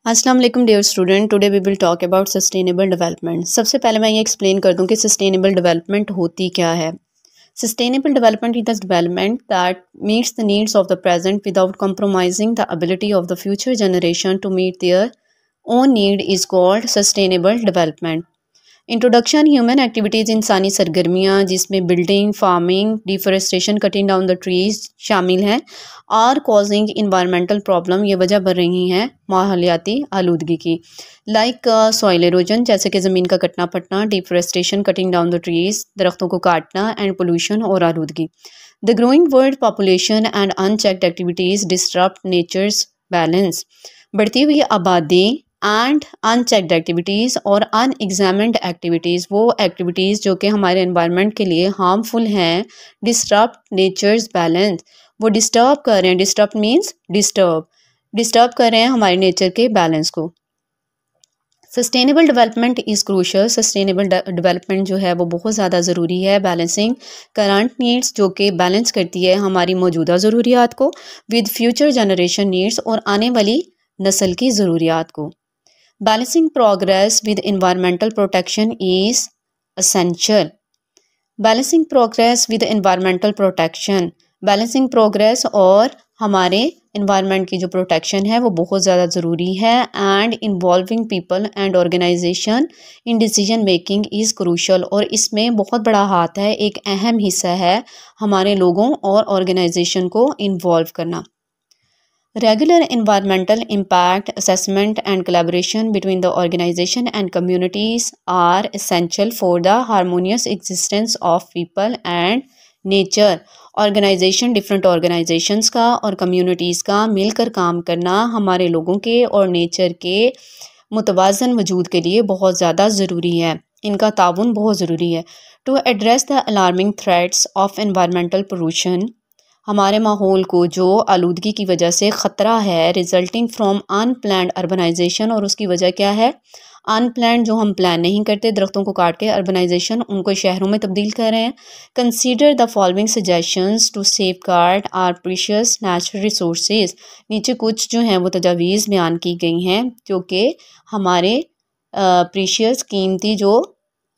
अस्सलाम वालेकुम dear student. Today we will talk about sustainable development. सबसे पहले मैं ये एक्सप्लेन कर दूं कि सस्टेनेबल डेवलपमेंट होती क्या है। Sustainable development is the development that meets the needs of the present without compromising the ability of the future generation to meet their own need is called sustainable development। Introduction, human activities इंसानी सरगर्मियाँ जिसमें building, farming, deforestation, cutting down the trees शामिल हैं। Are causing environmental problem, ये वजह बन रही हैं माहौलियाती आलूदगी की। लाइक सॉइल एरोजन, जैसे कि ज़मीन का कटना पटना, deforestation, cutting down the trees, दरख्तों को काटना, एंड पोल्यूशन और आलूदगी। The growing world population and unchecked activities disturb nature's balance. बढ़ती हुई आबादी एंड अनचेक्ड एक्टिविटीज़ और अनएग्जामिन्ड एक्टिविटीज़, वो एक्टिविटीज़ जो कि हमारे एनवायरनमेंट के लिए हार्मफुल हैं, डिस्टर्ब नेचर्स बैलेंस, वो डिस्टर्ब कर रहे हैं। डिस्टर्ब मीन्स डिस्टर्ब कर रहे हैं हमारे नेचर के बैलेंस को। Sustainable development is crucial. Sustainable development जो है वो बहुत ज़्यादा ज़रूरी है। बैलेंसिंग करंट नीड्स, जो कि बैलेंस करती है हमारी मौजूदा ज़रूरियात को विद फ्यूचर जनरेशन नीड्स, और आने वाली नस्ल की ज़रूरियात को। Balancing progress with environmental protection is essential। Balancing progress with environmental protection, balancing progress और हमारे इन्वायरमेंट की जो प्रोटेक्शन है वो बहुत ज़्यादा ज़रूरी है। And involving people and organization in decision making is crucial, और इसमें बहुत बड़ा हाथ है, एक अहम हिस्सा है हमारे लोगों और ऑर्गेनाइजेशन को इन्वॉल्व करना। Regular environmental impact assessment and collaboration between the organization and communities are essential for the harmonious existence of people and nature। Organization, different organizations का और कम्युनिटीज़ का मिलकर काम करना हमारे लोगों के और नेचर के मुतवाज़न वजूद के लिए बहुत ज़्यादा ज़रूरी है। इनका ताउन बहुत ज़रूरी है। To address the alarming threats of environmental pollution, हमारे माहौल को जो आलूदगी की वजह से ख़तरा है रिजल्टिंग फ्रॉम अनप्लान्ड अर्बनाइजेशन, और उसकी वजह क्या है? अनप्लान्ड, जो हम प्लान नहीं करते, दरख्तों को काट के अर्बनाइजेशन उनको शहरों में तब्दील कर रहे हैं। Consider the following suggestions to safeguard our precious natural resources. नीचे कुछ जो हैं वो तजावीज़ बयान की गई हैं जो कि हमारे प्रीशियस कीमती जो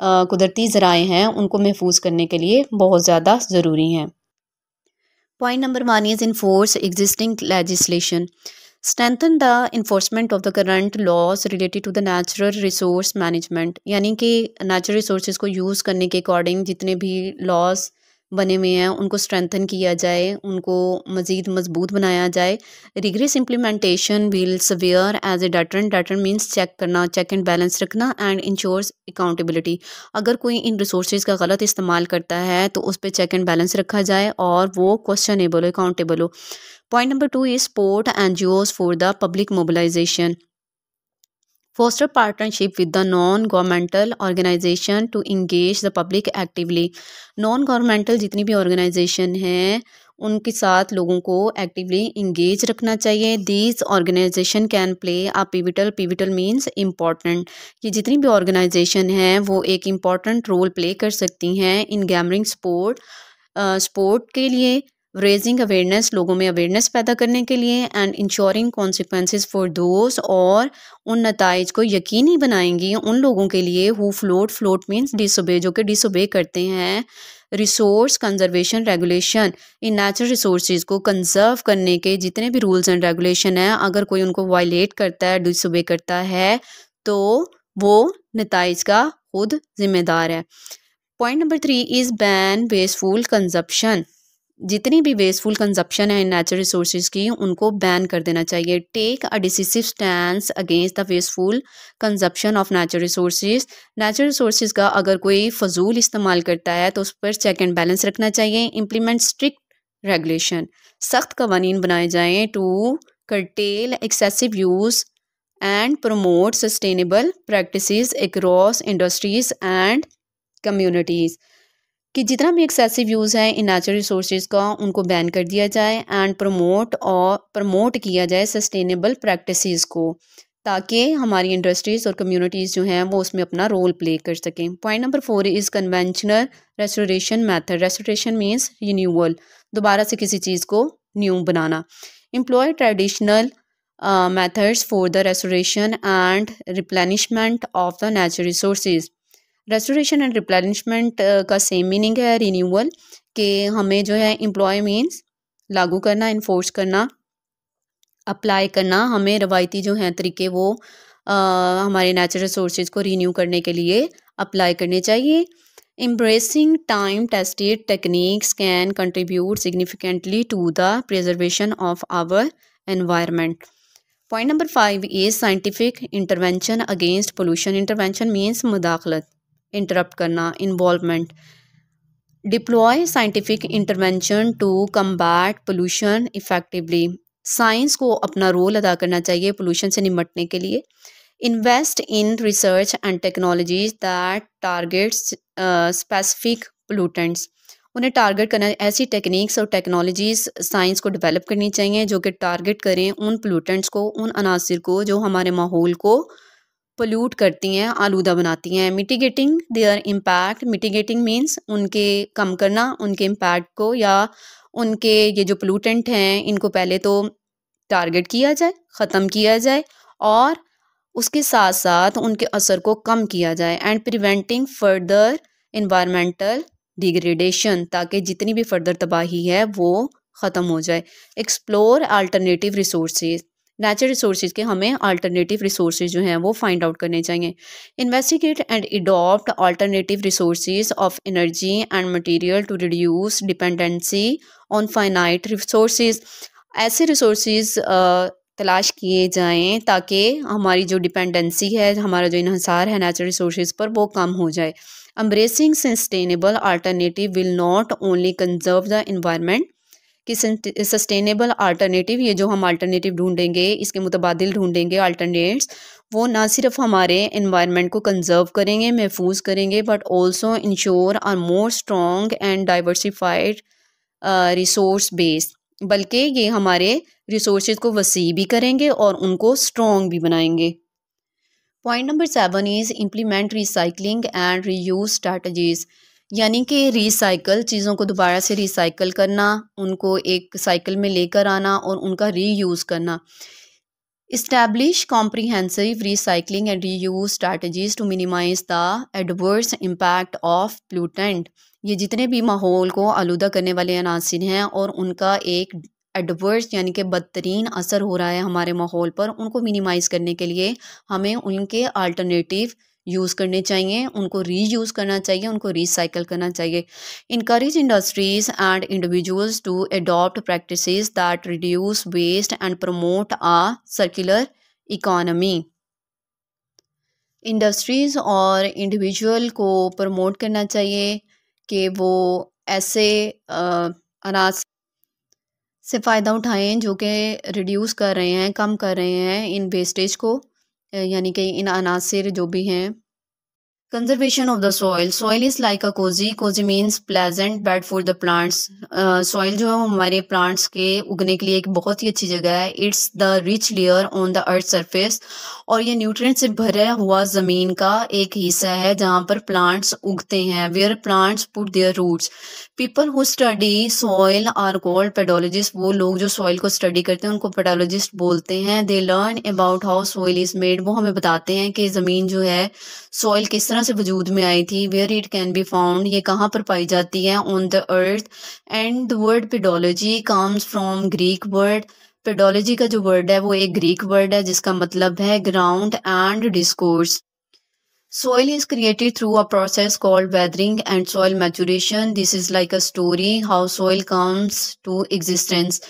कुदरती ज़राए हैं उनको महफूज करने के लिए बहुत ज़्यादा ज़रूरी हैं। Point number 1 is enforce existing legislation. Strengthen the enforcement of the current laws related to the natural resource management। यानी कि natural resources को यूज़ करने के अकॉर्डिंग जितने भी laws बने हुए हैं उनको स्ट्रेंथन किया जाए, उनको मज़ीद मजबूत बनाया जाए। Rigorous implementation will serve as a deterrent. Deterrent means check करना, चेक एंड बैलेंस रखना, एंड इंश्योर्स अकाउंटेबिलिटी। अगर कोई इन रिसोर्सेज का गलत इस्तेमाल करता है तो उस पर चेक एंड बैलेंस रखा जाए और वो क्वेश्चनेबल हो, अकाउंटेबल हो। Point number 2 is support NGOs for the public mobilization. Foster partnership with the non-governmental organization to engage the public actively। non-governmental जितनी भी organization हैं उनके साथ लोगों को actively engage रखना चाहिए। These organization can play a pivotal means important। ये जितनी भी organization हैं वो एक important role play कर सकती हैं in gathering support के लिए, रेजिंग अवेयरनेस, लोगों में अवेयरनेस पैदा करने के लिए, and ensuring consequences for those, और उन नताइज को यकीनी बनाएंगी उन लोगों के लिए हु फ्लोट मीन्स डिसोबे, जो कि डिसोबे करते हैं resource conservation regulation. In natural resources को कंजर्व करने के जितने भी रूल्स एंड रेगुलेशन हैं, अगर कोई उनको वायलेट करता है, डिसोबे करता है, तो वो नताइज का खुद जिम्मेदार है। Point number 3 is ban wasteful consumption. जितनी भी वेस्टफुल कंजप्शन है नेचुरल रिसोर्सेज की उनको बैन कर देना चाहिए। Take a decisive stand against the wasteful consumption of natural resources. Natural resources का अगर कोई फजूल इस्तेमाल करता है तो उस पर चेक एंड बैलेंस रखना चाहिए। इम्प्लीमेंट स्ट्रिक्ट रेगुलेशन, सख्त कवानीन बनाए जाएँ to curtail excessive use and promote sustainable practices across industries and communities. कि जितना भी एक्सेसिव यूज़ है इन नेचुरल रिसोर्सेज का उनको बैन कर दिया जाए एंड प्रमोट किया जाए सस्टेनेबल प्रैक्टिसेस को, ताकि हमारी इंडस्ट्रीज़ और कम्युनिटीज़ जो हैं वो उसमें अपना रोल प्ले कर सकें। Point number 4 is conventional restoration method. Restoration means renewal, दोबारा से किसी चीज़ को न्यू बनाना। Employ traditional methods for the restoration and replenishment of the natural resources. Restoration and replenishment का सेम मीनिंग है रिन्यूअल, के हमें जो है एम्प्लॉय मीन्स लागू करना, इन्फोर्स करना, अप्लाई करना, हमें रवायती जो हैं तरीके वो हमारे नेचुरल रिसोर्सेज को रीन्यू करने के लिए अप्लाई करने चाहिए. Embracing time tested techniques can contribute significantly to the preservation of our environment. Point number 5 is scientific intervention against pollution. Intervention means मुदाखलत, interrupt करना, involvement. Deploy scientific intervention to combat pollution effectively. Science को अपना role अदा करना चाहिए pollution से निपटने के लिए. Invest in research and technologies that targets specific pollutants. उन्हें टारगेट करना, ऐसी टेक्निक्स और टेक्नोलॉजीज़ साइंस को डेवलप करनी चाहिए जो कि टारगेट करें उन पोल्यूटेंट्स को, उन अनासिर को जो हमारे माहौल को पोल्यूट करती हैं, आलूदा बनाती हैं. Mitigating there impact. Mitigating means उनके कम करना, उनके इम्पैक्ट को, या उनके ये जो पोल्यूटेंट हैं इनको पहले तो टारगेट किया जाए, ख़त्म किया जाए, और उसके साथ साथ उनके असर को कम किया जाए. And preventing further environmental degradation, ताकि जितनी भी फर्दर तबाही है वो ख़त्म हो जाए. Explore alternative resources. Natural resources के हमें अल्टरनेटिव रिसोर्सेज जो हैं वो फाइंड आउट करने चाहिए. Investigate and adopt alternative resources of energy and material to reduce dependency on finite resources. ऐसे रिसोर्सेज तलाश किए जाएं ताकि हमारी जो डिपेंडेंसी है, हमारा जो इन्हिसार है नेचुरल रिसोर्सेज पर, वो कम हो जाए. Embracing sustainable alternative will not only conserve the environment, कि सस्टेनेबल अल्टरनेटिव, ये जो हम अल्टरनेटिव ढूंढेंगे, इसके मुतबादिल ढूंढेंगे अल्टरनेट्स, वो ना सिर्फ हमारे इन्वायरमेंट को कंजर्व करेंगे, महफूज करेंगे, but also ensure our more strong and diversified resource base, बल्कि ये हमारे रिसोर्सेज को वसी भी करेंगे और उनको स्ट्रॉन्ग भी बनाएंगे. Point number 7 is implement recycling and reuse strategies. यानी कि रिसाइकल, चीज़ों को दोबारा से रिसाइकल करना, उनको एक साइकिल में लेकर आना और उनका रीयूज़ करना. Establish comprehensive recycling and reuse strategies to minimize the adverse impact of pollutant. ये जितने भी माहौल को आलूदा करने वाले अनासिर हैं और उनका एक एडवर्स यानी कि बदतरीन असर हो रहा है हमारे माहौल पर, उनको मिनिमाइज़ करने के लिए हमें उनके अल्टरनेटिव यूज़ करने चाहिए, उनको रीयूज़ करना चाहिए, उनको रिसाइकल करना चाहिए. Encourage industries and individuals to adopt practices that reduce waste and promote a circular economy. Industries और इंडिविजुअल को प्रमोट करना चाहिए कि वो ऐसे अनाज से फ़ायदा उठाएं जो कि रिड्यूस कर रहे हैं, कम कर रहे हैं इन वेस्टेज को, यानी कि इन अनासिर जो भी हैं. Conservation of the soil. Soil is like a cozy. Cozy means pleasant bed for the plants. Soil जो है हमारे प्लांट्स के उगने के लिए एक बहुत ही अच्छी जगह है. It's the rich layer on the earth surface, और ये न्यूट्रिएंट से भरा हुआ ज़मीन का एक हिस्सा है जहाँ पर प्लांट्स उगते हैं. Where plants put their roots. People who study soil are called pedologist. वो लोग जो सॉइल को स्टडी करते हैं उनको पेडोलॉजिस्ट बोलते हैं. They learn about how soil is made. वो हमें बताते हैं कि ज़मीन जो है, सॉइल किस तरह से वजूद में आई थी. Where it can be found. ये कहाँ पर पाई जाती है. On the earth. And the word pedology comes from Greek word. Pedology का जो वर्ड है वो एक ग्रीक वर्ड है जिसका मतलब है ground and discourse. Soil is created through a process called weathering and soil maturation. This is like a story how soil comes to existence.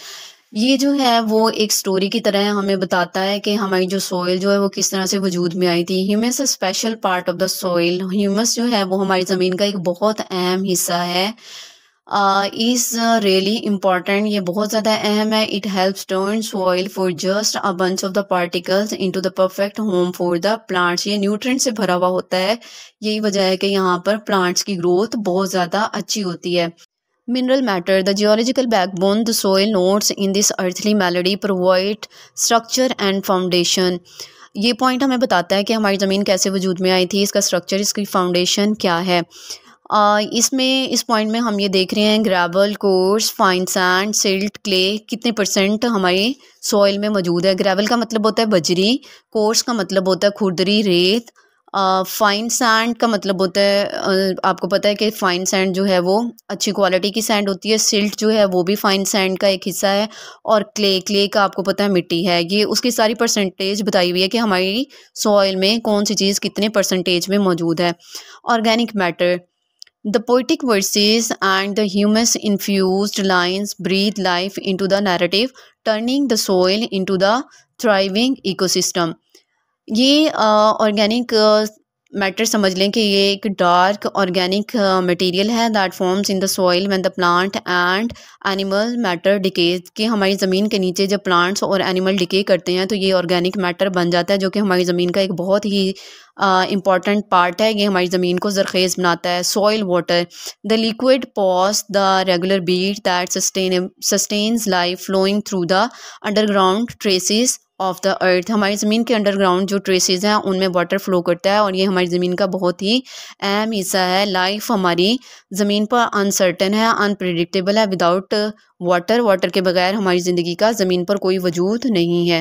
ये जो है वो एक स्टोरी की तरह हमें बताता है कि हमारी जो सॉइल जो है वो किस तरह से वजूद में आई थी. Humus a special part of the soil. Humus जो है वो हमारी ज़मीन का एक बहुत अहम हिस्सा है. Is really important. ये बहुत ज़्यादा अहम है. It helps turn soil for just a bunch of the particles into the perfect home for the plants. ये न्यूट्रिएंट से भरा हुआ होता है. यही वजह है कि यहाँ पर प्लांट्स की ग्रोथ बहुत ज़्यादा अच्छी होती है. Mineral matter, the geological backbone, the soil nodes in this earthly melody provide structure and foundation. ये पॉइंट हमें बताता है कि हमारी ज़मीन कैसे वजूद में आई थी, इसका स्ट्रक्चर, इसकी फाउंडेशन क्या है. इसमें इस पॉइंट में हम ये देख रहे हैं gravel, course, fine sand, silt, clay कितने परसेंट हमारी सॉइल में मौजूद है। ग्रेवल का मतलब होता है बजरी, कोर्स का मतलब होता है खुरदरी रेत, फाइन सैंड का मतलब होता है आपको पता है कि फाइन सैंड जो है वो अच्छी क्वालिटी की सैंड होती है। सिल्ट जो है वो भी फाइन सैंड का एक हिस्सा है। और क्ले का आपको पता है मिट्टी है। ये उसकी सारी परसेंटेज बताई हुई है कि हमारी सॉइल में कौन सी चीज़ कितने परसेंटेज में मौजूद है। Organic matter, the poetic verses and the humus infused lines breathe life into the narrative, turning the soil into the thriving ecosystem. ये ऑर्गेनिक मैटर समझ लें कि ये एक डार्क ऑर्गेनिक मटेरियल है that forms in the soil when the plant and animal matter decay, कि हमारी ज़मीन के नीचे जब प्लांट्स और एनिमल डिके करते हैं तो ये ऑर्गेनिक मैटर बन जाता है, जो कि हमारी ज़मीन का एक बहुत ही इम्पॉर्टेंट पार्ट है। ये हमारी ज़मीन को ज़रखेज़ बनाता है। Soil water, the liquid pulse the regular beat that sustains life flowing through the underground tresses of the earth, हमारी ज़मीन के अंडरग्राउंड जो ट्रेसेस हैं उनमें वाटर फ्लो करता है और ये हमारी ज़मीन का बहुत ही अहम हिस्सा है। लाइफ हमारी ज़मीन पर अनसर्टन है, अनप्रिडिक्टेबल है। विदाउट वाटर के बगैर हमारी ज़िंदगी का ज़मीन पर कोई वजूद नहीं है।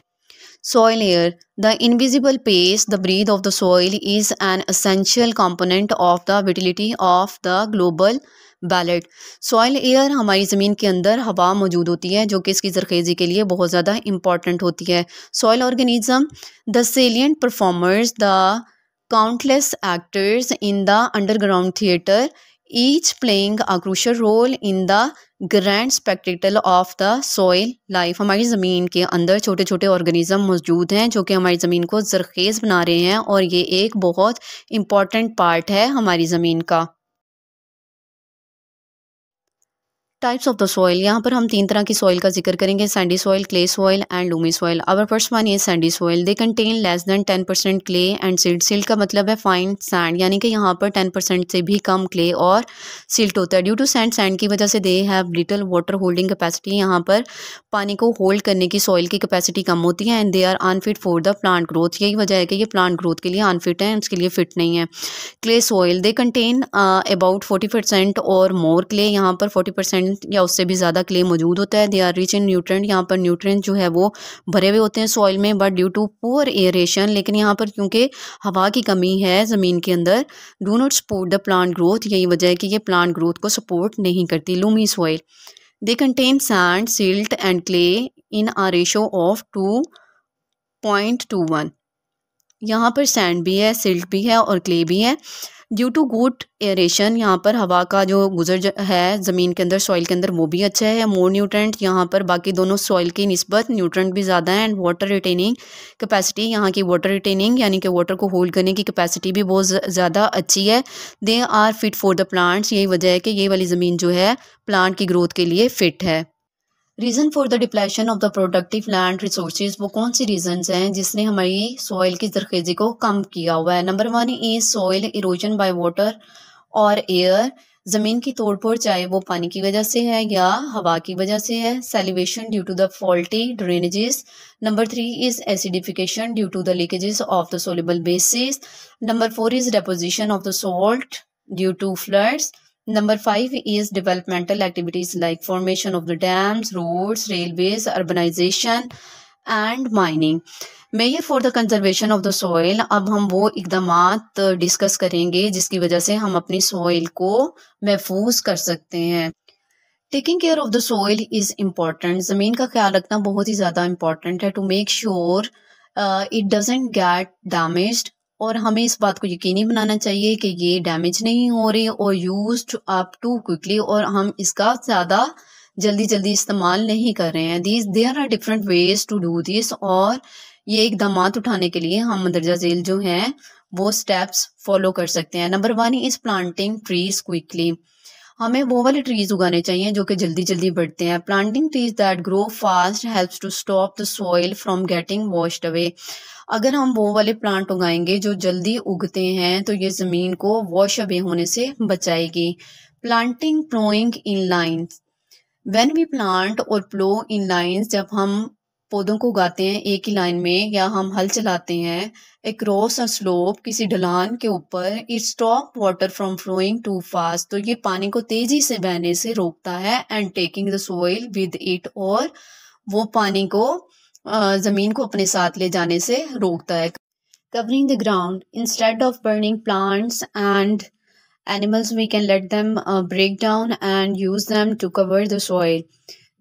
Soil air, the invisible pace, the breath of the soil is an essential component of the vitality of the global ballot. Soil air हमारी ज़मीन के अंदर हवा मौजूद होती है जो कि इसकी ज़रखेज़ी के लिए बहुत ज़्यादा इंपॉर्टेंट होती है। Soil organism, the salient performers, the countless actors in the underground theatre, each playing a crucial role in the grand spectacle of the soil life. हमारी ज़मीन के अंदर छोटे छोटे ऑर्गेनिज्म मौजूद हैं जो कि हमारी ज़मीन को ज़रखेज़ बना रहे हैं और ये एक बहुत इम्पॉर्टेंट पार्ट है हमारी ज़मीन का। टाइप्स ऑफ द सॉइल, यहाँ पर हम 3 तरह की सॉइल का जिक्र करेंगे, Sandy soil, clay soil and Lumi soil. Our first one is Sandy soil, they contain less than 10% clay and silt. Silt का मतलब है फाइन सैंड, यानी कि यहाँ पर 10% से भी कम क्ले और सिल्ट होता है। ड्यू टू सैंड की वजह से they have little water holding capacity, यहाँ पर पानी को होल्ड करने की सॉइल की कैपेसिटी कम होती है। And they are unfit for the plant growth, यही वजह है कि ये प्लांट ग्रोथ के लिए अनफिट है, उसके लिए फिट नहीं है। Clay soil, they contain about 40% और मोर क्ले, यहाँ पर 40% या उससे भी ज़्यादा क्ले मौजूद होता है। They are rich in nutrient, यहाँ पर न्यूट्रेंट जो है वो भरे हुए होते हैं सॉइल में, but due to poor aeration, लेकिन यहाँ पर क्योंकि हवा की कमी है ज़मीन के अंदर, do not support the plant growth, यही वजह है कि ये प्लांट ग्रोथ को सपोर्ट नहीं करती। Lumi soil, they contain sand, silt and clay in a ratio of 2.21, यहाँ पर सैंड भी है, सिल्ट भी है और क्ले भी है। ड्यू टू गुड एयरेशन, यहाँ पर हवा का जो गुजर है ज़मीन के अंदर सॉइल के अंदर वो भी अच्छा है। मोर न्यूट्रेंट, यहाँ पर बाकी दोनों सॉइल की निस्बत न्यूट्रेंट भी ज़्यादा है। एंड वाटर रिटेनिंग कैपेसिटी, यहाँ की वाटर रिटेनिंग यानी कि वाटर को होल्ड करने की कैपेसिटी भी बहुत ज़्यादा अच्छी है। They are fit for the plants, यही वजह है कि ये वाली ज़मीन जो है प्लांट की ग्रोथ के लिए फ़िट है। Reason for the depletion of the productive land resources, वो कौन सी रीजंस हैं जिसने हमारी सॉइल की ज़रखेज़ी को कम किया हुआ है। Number 1 is soil erosion by water और एयर, ज़मीन की तोड़ फोड़ चाहे वो पानी की वजह से है या हवा की वजह से है। Salinization due to the faulty drainages. Number 3 is acidification due to the leakages of the soluble bases. Number 4 is deposition of the salt due to floods. Number 5 is developmental activities like formation of the dams, roads, railways, urbanization and mining. Measure for the conservation of the soil, अब हम वो इकदामात discuss करेंगे जिसकी वजह से हम अपनी soil को महफूज कर सकते हैं। Taking care of the soil is important, ज़मीन का ख्याल रखना बहुत ही ज़्यादा इम्पॉर्टेंट है। To make sure it doesn't get damaged, और हमें इस बात को यकीनी बनाना चाहिए कि ये डैमेज नहीं हो रही और यूज्ड अप टू क्विकली, और हम इसका ज़्यादा जल्दी इस्तेमाल नहीं कर रहे हैं। There are different ways to do this, और ये इकदामात उठाने के लिए हम मंदरजा झेल जो हैं वो स्टेप्स फॉलो कर सकते हैं। Number 1 is planting trees quickly, हमें वो वाले ट्रीज उगाने चाहिए जो कि जल्दी बढ़ते हैं। Planting trees that grow fast helps to stop the soil from getting washed away, अगर हम वो वाले प्लांट उगाएंगे जो जल्दी उगते हैं तो ये ज़मीन को वॉश अवे होने से बचाएगी। Planting ploughing in lines, when we plant और प्लो इन लाइन्स, जब हम पौधों को उगाते हैं एक ही लाइन में या हम हल चलाते हैं अक्रॉस अ स्लोप किसी ढलान के ऊपर, it stop water from flowing too fast, तो ये पानी को तेजी से बहने से रोकता है, and taking the soil with it, और वो पानी को जमीन को अपने साथ ले जाने से रोकता है। Covering the ground instead of burning plants and animals, we can let them break down and use them to cover the soil.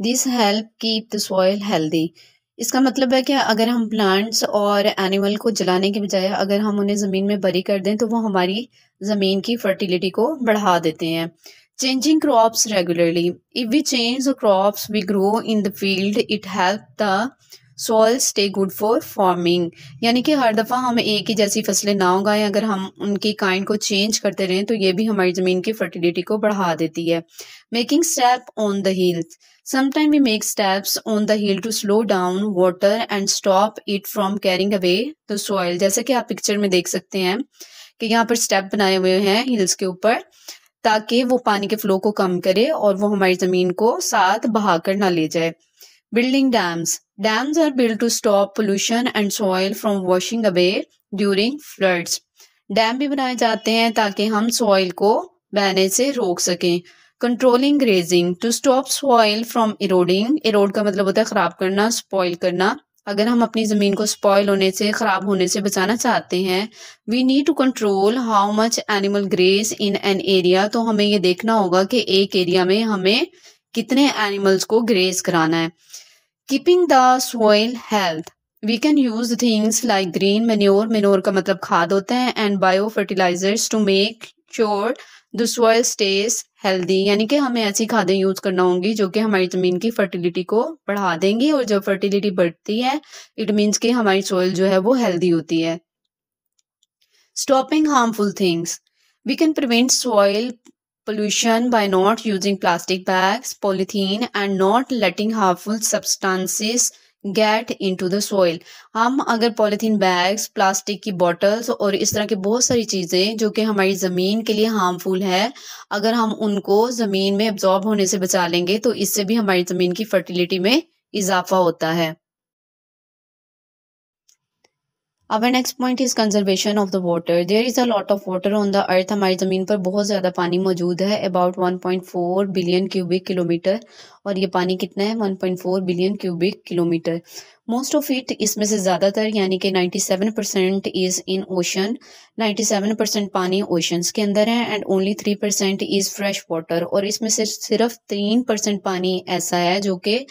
This help keep the soil healthy. इसका मतलब है कि अगर हम प्लांट्स और एनिमल को जलाने के बजाय अगर हम उन्हें ज़मीन में बरी कर दें तो वो हमारी ज़मीन की फर्टिलिटी को बढ़ा देते हैं। Changing crops regularly. If we change the crops we grow in the field, it help the soil stay good for farming, यानी कि हर दफ़ा हम एक ही जैसी फसलें ना उगाएं, अगर हम उनकी काइंड को चेंज करते रहें तो ये भी हमारी ज़मीन की फर्टिलिटी को बढ़ा देती है। Making step on the hill, sometime we make steps on the hill to slow down water and stop it from carrying away the soil. जैसे कि आप पिक्चर में देख सकते हैं कि यहाँ पर स्टेप बनाए हुए हैं हिल्स के ऊपर ताकि वो पानी के फ्लो को कम करे और वो हमारी ज़मीन को साथ बहा कर ना ले जाए। Building dams. Dams are built to stop pollution and soil from washing away during floods. Dam भी बनाए जाते हैं ताकि हम सॉइल को बहने से रोक सकें। Controlling grazing to stop soil from eroding. Erode का मतलब होता है खराब करना, स्पॉइल करना। अगर हम अपनी ज़मीन को स्पॉइल होने से, ख़राब होने से बचाना चाहते हैं, we need to control how much animal graze in an area. तो हमें ये देखना होगा कि एक एरिया में हमें कितने एनिमल्स को ग्रेज कराना है। Keeping the soil health, we can use things like green manure, manure का मतलब खाद होता है, and bio fertilizers to make sure the soil stays healthy, यानी कि हमें ऐसी खादें यूज करना होंगी जो कि हमारी ज़मीन की फर्टिलिटी को बढ़ा देंगी, और जब फर्टिलिटी बढ़ती है इट मीन्स कि हमारी सॉइल जो है वो हेल्दी होती है। Stopping harmful things, we can prevent soil pollution by not using plastic bags, polythene, and not letting harmful substances get into the soil. हम अगर पॉलीथीन बैग्स, प्लास्टिक की बॉटल्स और इस तरह की बहुत सारी चीज़ें जो कि हमारी ज़मीन के लिए हार्मफुल है, अगर हम उनको ज़मीन में एब्जॉर्ब होने से बचा लेंगे तो इससे भी हमारी ज़मीन की फर्टिलिटी में इजाफा होता है। Our next point is conservation of the water. There is a lot of water on the earth. हमारी ज़मीन पर बहुत ज़्यादा पानी मौजूद है, about 1.4 बिलियन क्यूबिक किलोमीटर, और ये पानी कितना है 1.4 billion cubic kilometre. Most of it, इसमें से ज़्यादातर यानी कि 97% इज़ इन ओशन, 97% पानी ओशंस के अंदर है, and only 3% is fresh water, और इसमें से सिर्फ 3% पानी ऐसा है जो कि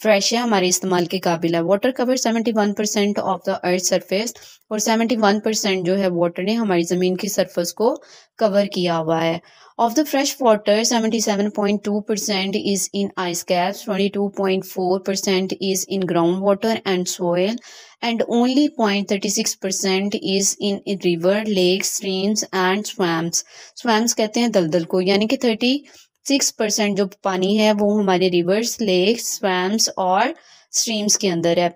फ्रेश है, हमारे इस्तेमाल के काबिल है। Water cover 71% of the earth surface, और 71% जो है वाटर ने हमारी ज़मीन की सरफेस को कवर किया हुआ है। Of the fresh water 77.2% is in ice caps, 22.4% is in ground water and soil, and only 0.36% is in river, lakes, streams and swamps. Swamps कहते हैं दलदल को, यानी कि 36% जो पानी है वो हमारे रिवर्स, लेक्स, स्वैम्स और स्ट्रीम्स के अंदर है।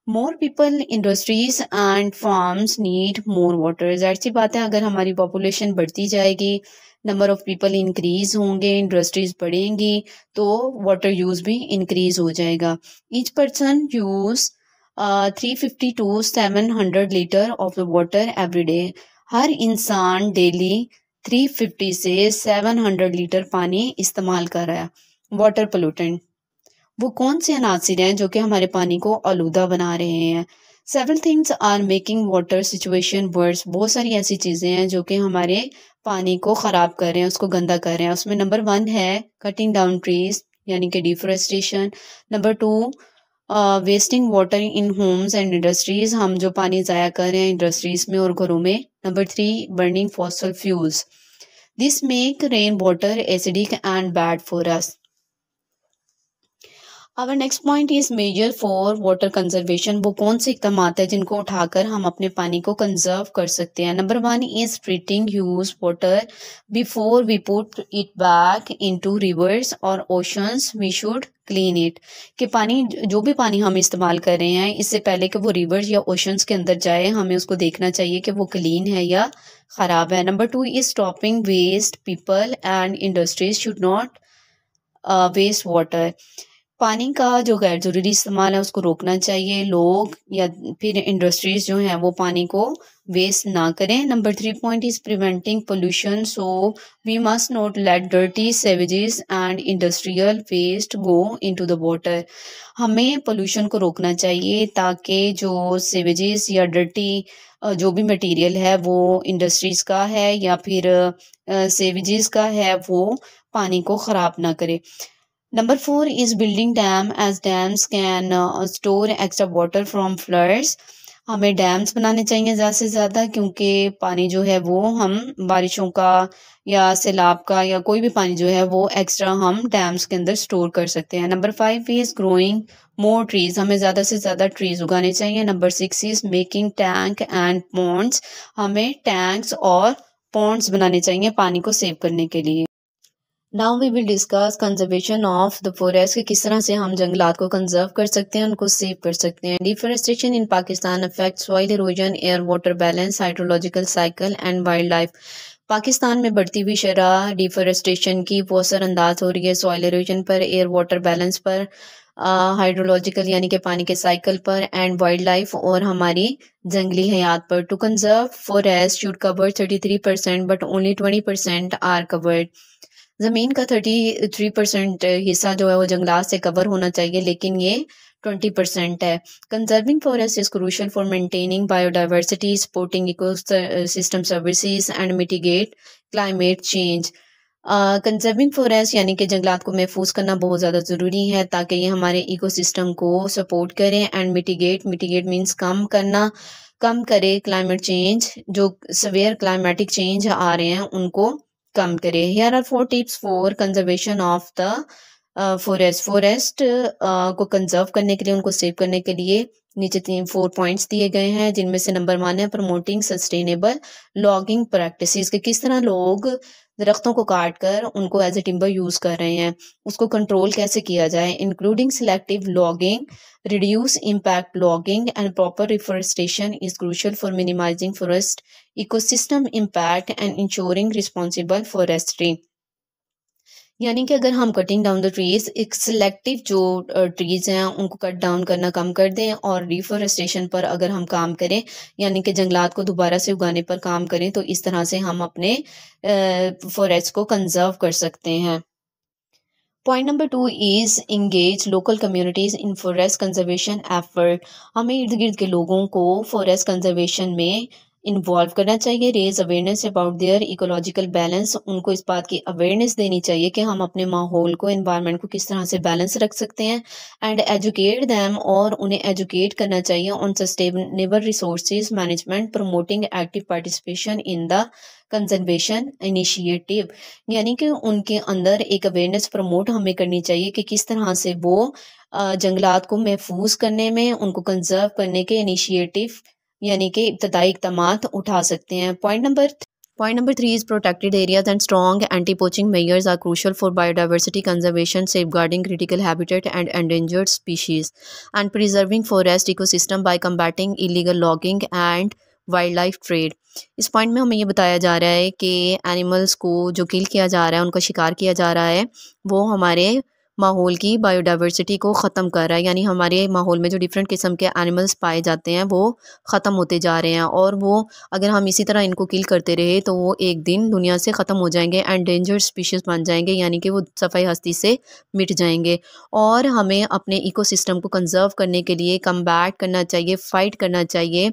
More people, industries and farms need more water. जाहिर सी बात है अगर हमारी पॉपुलेशन बढ़ती जाएगी, नंबर ऑफ पीपल इंक्रीज होंगे, इंडस्ट्रीज बढ़ेंगी, तो वाटर यूज भी इंक्रीज हो जाएगा। Each person use 350 to 700 litre of the water every day. हर इंसान डेली 350 से 700 लीटर पानी इस्तेमाल कर रहा है। वाटर पोल्यूटेंट, वो कौन से अनासिर हैं जो कि हमारे पानी को आलूदा बना रहे हैं। Several things are making water situation worse, बहुत सारी ऐसी चीज़ें हैं जो कि हमारे पानी को ख़राब कर रहे हैं, उसको गंदा कर रहे हैं। उसमें नंबर 1 है कटिंग डाउन ट्रीज, यानी कि deforestation. Number 2 wasting water in homes and industries, हम जो पानी ज़ाया कर रहे हैं इंडस्ट्रीज में और घरों में। Number 3 burning fossil fuels, this make rain water acidic and bad for us. Our next point is major for water conservation, वो कौन से इकदाम है जिनको उठाकर हम अपने पानी को कंजर्व कर सकते हैं। Number 1 is treating used water before we put it back into rivers और oceans, we should clean it, कि पानी, जो भी पानी हम इस्तेमाल कर रहे हैं इससे पहले कि वो रिवर्स या ओशंस के अंदर जाए, हमें उसको देखना चाहिए कि वो क्लीन है या ख़राब है। Number 2 is stopping waste, people and industries should not waste water. पानी का जो गैर ज़रूरी इस्तेमाल है उसको रोकना चाहिए। लोग या फिर इंडस्ट्रीज़ जो हैं वो पानी को वेस्ट ना करें। Number 3 point is preventing pollution, so we must not let dirty sewages and industrial waste go into the water. हमें पोल्यूशन को रोकना चाहिए ताकि जो सेवेजेस या डर्टी जो भी मटेरियल है वो इंडस्ट्रीज़ का है या फिर सेवेजेस का है वो पानी को ख़राब ना करे। Number 4 is building dam, as dams can store extra water from floods. हमें डैम्स बनाने चाहिए ज़्यादा से ज़्यादा, क्योंकि पानी जो है वो हम बारिशों का या सैलाब का या कोई भी पानी जो है वो एक्स्ट्रा हम डैम्स के अंदर स्टोर कर सकते हैं। Number 5 is growing more trees, हमें ज़्यादा से ज़्यादा ट्रीज़ उगाने चाहिए। Number 6 is making tank and ponds, हमें टैंक्स और पॉन्ड्स बनाने चाहिए पानी को सेव करने के लिए। Now we will discuss conservation of the forest, कि किस तरह से हम जंगलात को कंजर्व कर सकते हैं, उनको सेव कर सकते हैं। Deforestation in Pakistan affect soil erosion, air water balance, hydrological cycle and wild life. Pakistan में बढ़ती हुई शरह डिफॉरेस्टेशन की वो असरअंदाज हो रही है सॉइल इरोजन पर, एयर वाटर बैलेंस पर, हाइड्रोलॉजिकल यानी कि पानी के साइकिल पर, एंड वाइल्ड लाइफ और हमारी जंगली हयात पर। To conserve forest should cover 33% but only 20% are covered. ज़मीन का 33% हिस्सा जो है वो जंगलात से कवर होना चाहिए, लेकिन ये 20% है। Conserving forest is crucial for maintaining biodiversity, supporting ecosystem services and mitigate climate change. Conserving forest यानी कि जंगलात को महफूज करना बहुत ज़्यादा ज़रूरी है ताकि ये हमारे इकोसिस्टम को सपोर्ट करें, एंड मिटिगेट मीन्स कम करना, कम करे क्लाइमेट चेंज, जो सवेयर क्लाइमेटिक चेंज आ रहे हैं उनको कम करे। Here are 4 tips for conservation of the forest को कंजर्व करने के लिए, उनको सेव करने के लिए नीचे 4 पॉइंट्स दिए गए हैं, जिनमें से नंबर 1 है प्रमोटिंग सस्टेनेबल लॉगिंग प्रैक्टिसेस, के किस तरह लोग दरख्तों को काट कर उनको एज ए टिम्बर यूज कर रहे हैं, उसको कंट्रोल कैसे किया जाए। Including selective logging, reduce impact logging and proper reforestation is crucial for minimizing forest ecosystem impact and ensuring responsible forestry. यानी कि अगर हम कटिंग डाउन द ट्रीज, एक सिलेक्टिव जो ट्रीज हैं उनको कट डाउन करना कम कर दें, और रिफॉरेस्टेशन पर अगर हम काम करें यानी कि जंगलात को दोबारा से उगाने पर काम करें, तो इस तरह से हम अपने फॉरेस्ट को कंजर्व कर सकते हैं। Point number 2 is engage local communities in forest conservation effort, हमें इर्द गिर्द के लोगों को फॉरेस्ट कंजर्वेशन में इन्वॉल्व करना चाहिए। Raise awareness about their ecological balance, उनको इस बात की अवेयरनेस देनी चाहिए कि हम अपने माहौल को, एनवायरनमेंट को किस तरह से बैलेंस रख सकते हैं। एंड एजुकेट दैम, और उन्हें एजुकेट करना चाहिए on sustainable resources management, promoting active participation in the conservation initiative, यानी कि उनके अंदर एक अवेयरनेस प्रमोट हमें करनी चाहिए कि किस तरह से वो जंगलात को महफूज करने में, उनको कंजर्व करने के इनिशिएटिव यानी कि इब्तदाई इक़दामात उठा सकते हैं। Point number 3 is protected areas and strong anti-poaching measures are crucial for biodiversity conservation, safeguarding critical habitat and endangered species, and preserving forest ecosystem by combating illegal logging and wild life trade. इस point में हमें ये बताया जा रहा है कि animals को जो किल किया जा रहा है, उनका शिकार किया जा रहा है, वो हमारे माहौल की बायोडाइवर्सिटी को ख़त्म कर रहा है, यानी हमारे माहौल में जो डिफरेंट किस्म के एनिमल्स पाए जाते हैं वो ख़त्म होते जा रहे हैं, और वो अगर हम इसी तरह इनको किल करते रहे तो वो एक दिन दुनिया से ख़त्म हो जाएंगे, एंडेंजर्ड स्पीशीज़ बन जाएंगे, यानी कि वो सफ़ाई हस्ती से मिट जाएंगे। और हमें अपने इकोसिस्टम को कंजर्व करने के लिए कम्बैट करना चाहिए, फ़ाइट करना चाहिए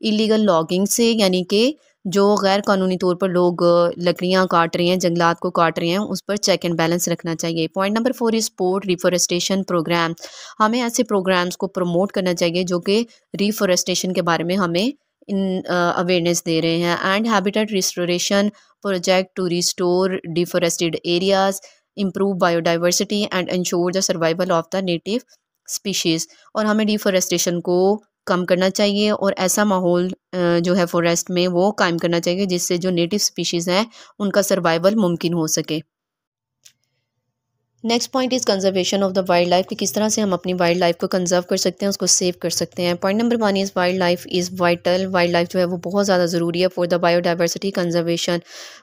इलीगल लॉगिंग से, यानी कि जो गैर कानूनी तौर पर लोग लकड़ियाँ काट रहे हैं, जंगलात को काट रहे हैं, उस पर चेक एंड बैलेंस रखना चाहिए। Point number 4 is support reforestation program, हमें ऐसे प्रोग्राम्स को प्रमोट करना चाहिए जो कि रिफॉरेस्टेशन के बारे में हमें अवेयरनेस दे रहे हैं। And habitat restoration project to restore deforested areas, improve biodiversity and ensure the survival of the native species, और हमें डिफॉरेस्टेशन को कम करना चाहिए और ऐसा माहौल जो है फॉरेस्ट में वो कायम करना चाहिए जिससे जो नेटिव स्पीशीज़ हैं उनका सर्वाइवल मुमकिन हो सके। Next point is conservation of the wild life, कि किस तरह से हम अपनी वाइल्ड लाइफ को कंजर्व कर सकते हैं, उसको सेव कर सकते हैं। Point number 1 is wild life is vital. Wild life जो है वो बहुत ज़्यादा ज़रूरी है for the biodiversity conservation.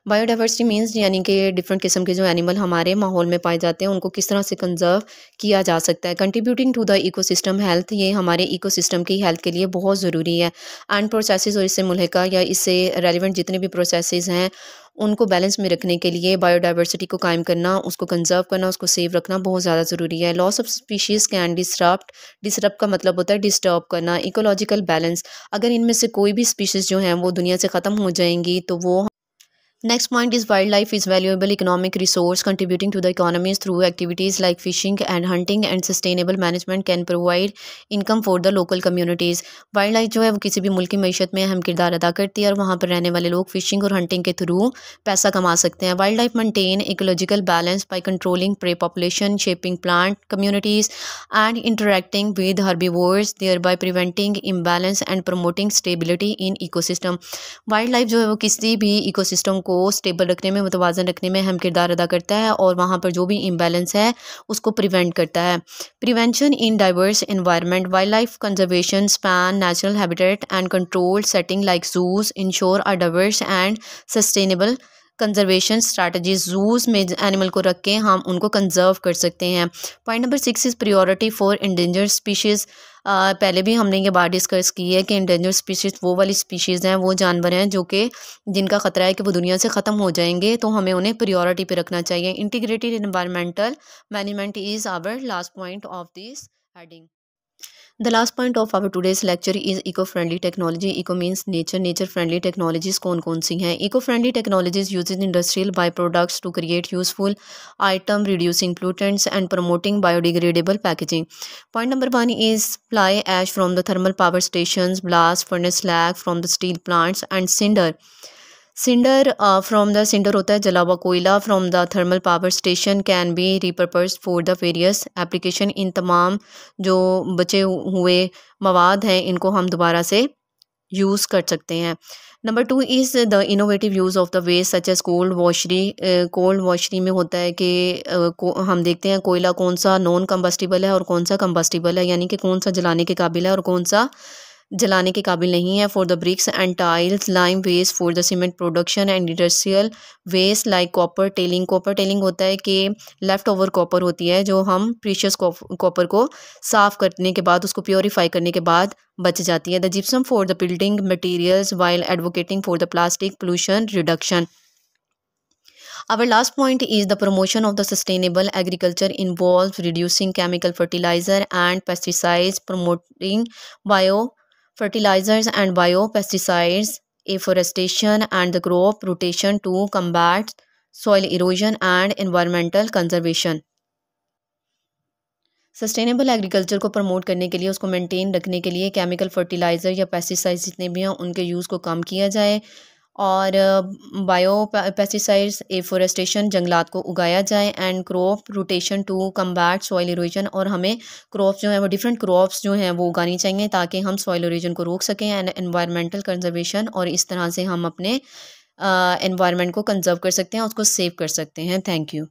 Biodiversity means यानी कि डिफरेंट किस्म के जो एनिमल हमारे माहौल में पाए जाते हैं उनको किस तरह से कंजर्व किया जा सकता है। Contributing to the ecosystem health, ये हमारे इकोसिस्टम की हेल्थ के लिए बहुत ज़रूरी है। एंड प्रोसेसेस और इससे मुल्हिका या इससे रेलिवेंट जितने भी प्रोसेसेस हैं उनको बैलेंस में रखने के लिए बायोडाइवर्सिटी को कायम करना, उसको कंजर्व करना, उसको सेव रखना बहुत ज़्यादा ज़रूरी है। Loss of species can disrupt का मतलब होता है डिस्टर्ब करना। इकोलॉजिकल बैलेंस, अगर इनमें से कोई भी स्पीशीज़ जो हैं वो दुनिया से ख़त्म हो जाएंगी तो वो Next point is wildlife is valuable economic resource contributing to the economies through activities like fishing and hunting and sustainable management can provide income for the local communities। Wildlife जो है वो किसी भी मुल्क की मईशत में अहम किरदार अदा करती है और वहाँ पर रहने वाले लोग फिशिंग और हंटिंग के थ्रू पैसा कमा सकते हैं। Wildlife maintain ecological balance by controlling prey population, shaping plant communities and interacting with herbivores, thereby preventing imbalance and promoting stability in ecosystem। Wild life जो है वो किसी भी इकोसिस्टम को स्टेबल रखने में, मुतवाज़न रखने में अहम किरदार अदा करता है और वहाँ पर जो भी इम्बैलेंस है उसको प्रिवेंट करता है। Prevention in diverse environment, wild life conservation span natural habitat and control setting like zoos ensure a diverse and sustainable conservation strategies. Zoos में एनिमल को रख के हम उनको कंजर्व कर सकते हैं। Point number 6 is priority for endanger species. पहले भी हमने ये बात डिस्कस की है कि इंडेंजर स्पीशीज़ वो वाली स्पीशीज़ हैं, वो जानवर हैं जो कि जिनका ख़तरा है कि वो दुनिया से ख़त्म हो जाएंगे, तो हमें उन्हें प्रियोरिटी पे रखना चाहिए। Integrated environmental management is our last point of this heading. The last point of our today's lecture is eco-friendly technology। Eco means nature, nature-friendly technologies कौन कौन सी हैं? Eco-friendly technologies uses industrial byproducts to create useful item, reducing pollutants and promoting biodegradable packaging। Point number 1 is fly ash from the thermal power stations, blast furnace slag from the steel plants and cinder from the cinder होता है जला हुआ कोयला from the thermal power station can be repurposed for the various application। इन तमाम जो बचे हुए मवाद हैं इनको हम दोबारा से यूज़ कर सकते हैं। Number 2 is the innovative use of the waste such as cold washery. Cold washery में होता है कि हम देखते हैं कोयला कौन सा नॉन कम्बस्टिबल है और कौन सा कम्बस्टिबल है, यानी कि कौन सा जलाने के काबिल है और कौन सा जलाने के काबिल नहीं है। For the bricks and tiles, lime waste for the cement production and industrial waste like copper tailing. Copper tailing होता है कि लेफ़्ट ओवर कॉपर होती है जो हम प्रीशियस कॉपर को साफ़ करने के बाद, उसको प्योरीफाई करने के बाद बच जाती है। The gypsum for the building materials while advocating for the plastic pollution reduction. Our last point is the promotion of the sustainable agriculture involves reducing chemical fertilizer and pesticides, promoting biofertilizers and biopesticides, afforestation and the crop rotation to combat soil erosion and environmental conservation। Sustainable agriculture को promote करने के लिए, उसको maintain रखने के लिए chemical fertiliser या pesticides जितने भी हैं उनके यूज़ को कम किया जाए और बायो पेस्टिसाइड्स, एफोरेस्टेशन जंगलात को उगाया जाए and crop rotation to combat soil erosion. और हमें क्रॉप्स जो हैं वो डिफरेंट क्रॉप्स जो हैं वो उगानी चाहिए ताकि हम सॉइल इरोजन को रोक सकें एंड एनवायरमेंटल कंजर्वेशन, और इस तरह से हम अपने एनवायरनमेंट को कंजर्व कर सकते हैं, उसको सेव कर सकते हैं। Thank you.